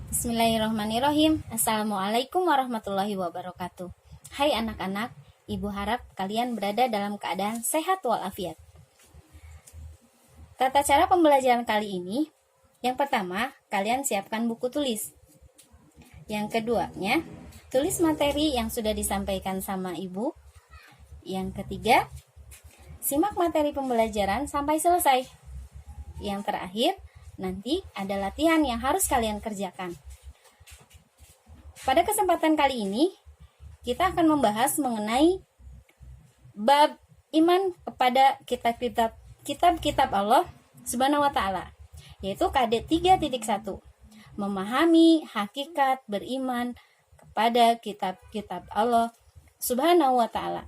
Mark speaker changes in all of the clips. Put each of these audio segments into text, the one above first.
Speaker 1: Bismillahirrahmanirrahim. Assalamualaikum warahmatullahi wabarakatuh. Hai anak-anak, ibu harap kalian berada dalam keadaan sehat walafiat. Tata cara pembelajaran kali ini, yang pertama, kalian siapkan buku tulis. Yang keduanya, tulis materi yang sudah disampaikan sama ibu. Yang ketiga, simak materi pembelajaran sampai selesai. Yang terakhir, nanti ada latihan yang harus kalian kerjakan. Pada kesempatan kali ini, kita akan membahas mengenai bab iman kepada kitab-kitab Allah Subhanahu wa Ta'ala, yaitu KD 3.1. Memahami hakikat beriman kepada kitab-kitab Allah Subhanahu wa Ta'ala.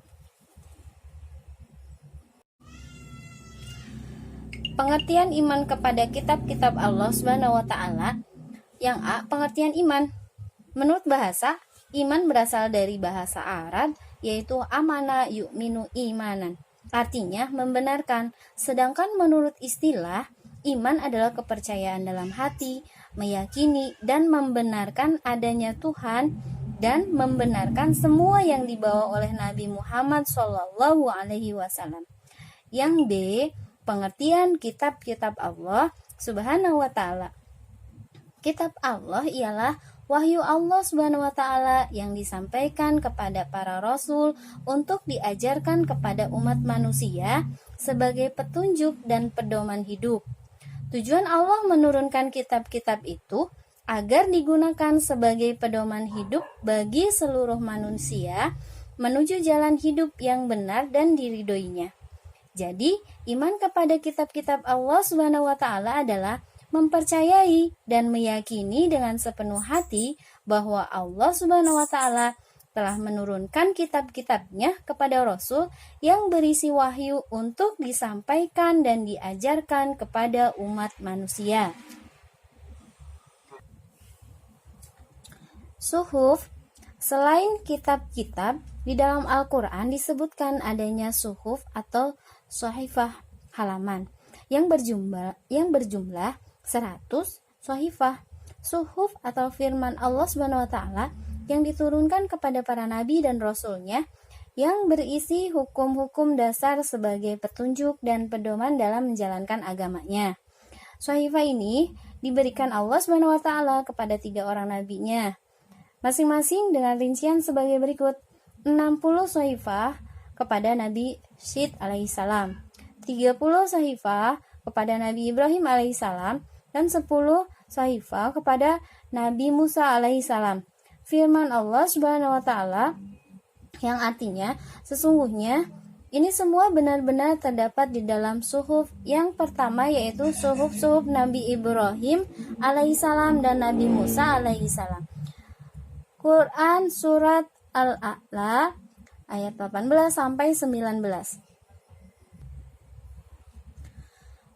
Speaker 1: Pengertian iman kepada kitab-kitab Allah Subhanahu wa Ta'ala. Yang A, pengertian iman. Menurut bahasa, iman berasal dari bahasa Arab, yaitu amana yu'minu imanan. Artinya membenarkan. Sedangkan menurut istilah, iman adalah kepercayaan dalam hati, meyakini dan membenarkan adanya Tuhan dan membenarkan semua yang dibawa oleh Nabi Muhammad SAW. Yang B, pengertian kitab-kitab Allah Subhanahu wa Ta'ala. Kitab Allah ialah wahyu Allah Subhanahu wa Ta'ala yang disampaikan kepada para rasul untuk diajarkan kepada umat manusia sebagai petunjuk dan pedoman hidup. Tujuan Allah menurunkan kitab-kitab itu agar digunakan sebagai pedoman hidup bagi seluruh manusia menuju jalan hidup yang benar dan diridhoinya. Jadi, iman kepada kitab-kitab Allah Subhanahu wa Ta'ala adalah mempercayai dan meyakini dengan sepenuh hati bahwa Allah Subhanahu wa Ta'ala telah menurunkan kitab-kitabnya kepada Rasul yang berisi wahyu untuk disampaikan dan diajarkan kepada umat manusia. Suhuf. Selain kitab-kitab, di dalam Al-Quran disebutkan adanya suhuf atau sohifah halaman yang berjumlah 100 sohifah. Suhuf atau firman Allah Subhanahu wa Ta'ala yang diturunkan kepada para nabi dan rasulnya yang berisi hukum-hukum dasar sebagai petunjuk dan pedoman dalam menjalankan agamanya. Sohifah ini diberikan Allah Subhanahu wa Ta'ala kepada 3 orang nabinya, masing-masing dengan rincian sebagai berikut: 60 sohifah kepada Nabi Syed alaihissalam, 30 sohifah kepada Nabi Ibrahim alaihissalam, dan 10 sohifah kepada Nabi Musa alaihissalam. Firman Allah Subhanahu wa Ta'ala yang artinya sesungguhnya ini semua benar-benar terdapat di dalam suhuf yang pertama, yaitu suhuf Nabi Ibrahim alaihissalam dan Nabi Musa alaihissalam. Quran Surat Al-A'la ayat 18 sampai 19.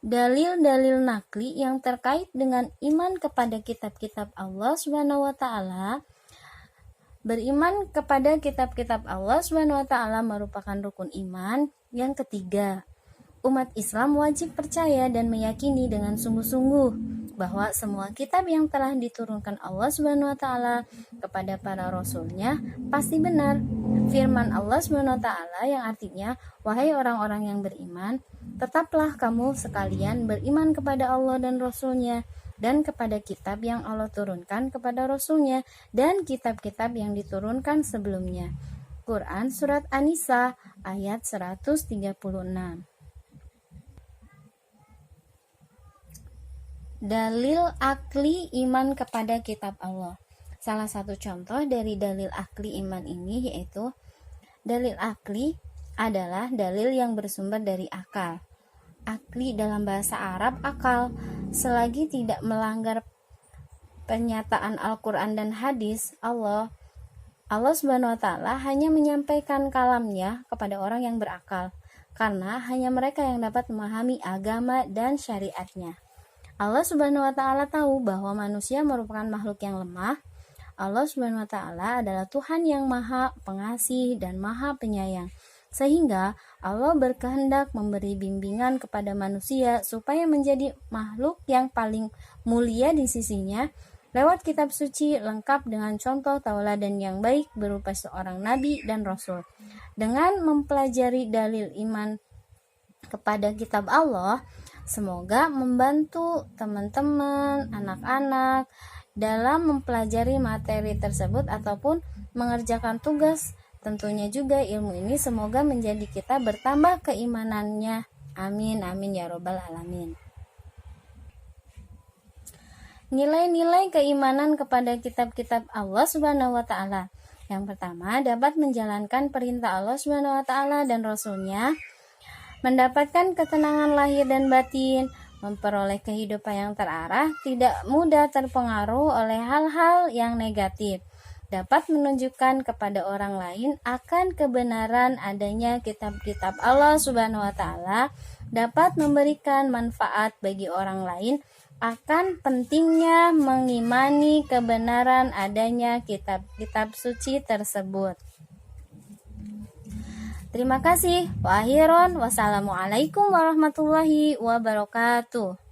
Speaker 1: Dalil-dalil nakli yang terkait dengan iman kepada kitab-kitab Allah Subhanahu wa Ta'ala. Beriman kepada kitab-kitab Allah Subhanahu wa Ta'ala merupakan rukun iman yang ketiga. Umat Islam wajib percaya dan meyakini dengan sungguh-sungguh bahwa semua kitab yang telah diturunkan Allah Subhanahu wa Ta'ala kepada para rasulnya pasti benar. Firman Allah Subhanahu wa Ta'ala yang artinya, wahai orang-orang yang beriman, tetaplah kamu sekalian beriman kepada Allah dan Rasulnya, dan kepada kitab yang Allah turunkan kepada Rasulnya, dan kitab-kitab yang diturunkan sebelumnya. Quran Surat An-Nisa ayat 136. Dalil akli iman kepada kitab Allah. Salah satu contoh dari dalil akli iman ini yaitu dalil akli adalah dalil yang bersumber dari akal. Akli dalam bahasa Arab akal, selagi tidak melanggar pernyataan Al-Quran dan hadis Allah Subhanahu wa Ta'ala hanya menyampaikan kalamnya kepada orang yang berakal, karena hanya mereka yang dapat memahami agama dan syariatnya. Allah Subhanahu wa Ta'ala tahu bahwa manusia merupakan makhluk yang lemah. Allah Subhanahu wa Ta'ala adalah Tuhan yang Maha Pengasih dan Maha Penyayang, sehingga Allah berkehendak memberi bimbingan kepada manusia supaya menjadi makhluk yang paling mulia di sisinya lewat kitab suci lengkap dengan contoh tauladan yang baik berupa seorang nabi dan rasul. Dengan mempelajari dalil iman kepada kitab Allah, semoga membantu teman-teman, anak-anak dalam mempelajari materi tersebut ataupun mengerjakan tugas. Tentunya juga ilmu ini semoga menjadi kita bertambah keimanannya. Amin, amin ya robbal alamin. Nilai-nilai keimanan kepada kitab-kitab Allah Subhanahu wa taala. Yang pertama, dapat menjalankan perintah Allah Subhanahu wa taala dan Rasul-Nya, mendapatkan ketenangan lahir dan batin, memperoleh kehidupan yang terarah, tidak mudah terpengaruh oleh hal-hal yang negatif, dapat menunjukkan kepada orang lain akan kebenaran adanya kitab-kitab Allah Subhanahu wa taala, dapat memberikan manfaat bagi orang lain akan pentingnya mengimani kebenaran adanya kitab-kitab suci tersebut. Terima kasih. Wa akhiran, wassalamualaikum warahmatullahi wabarakatuh.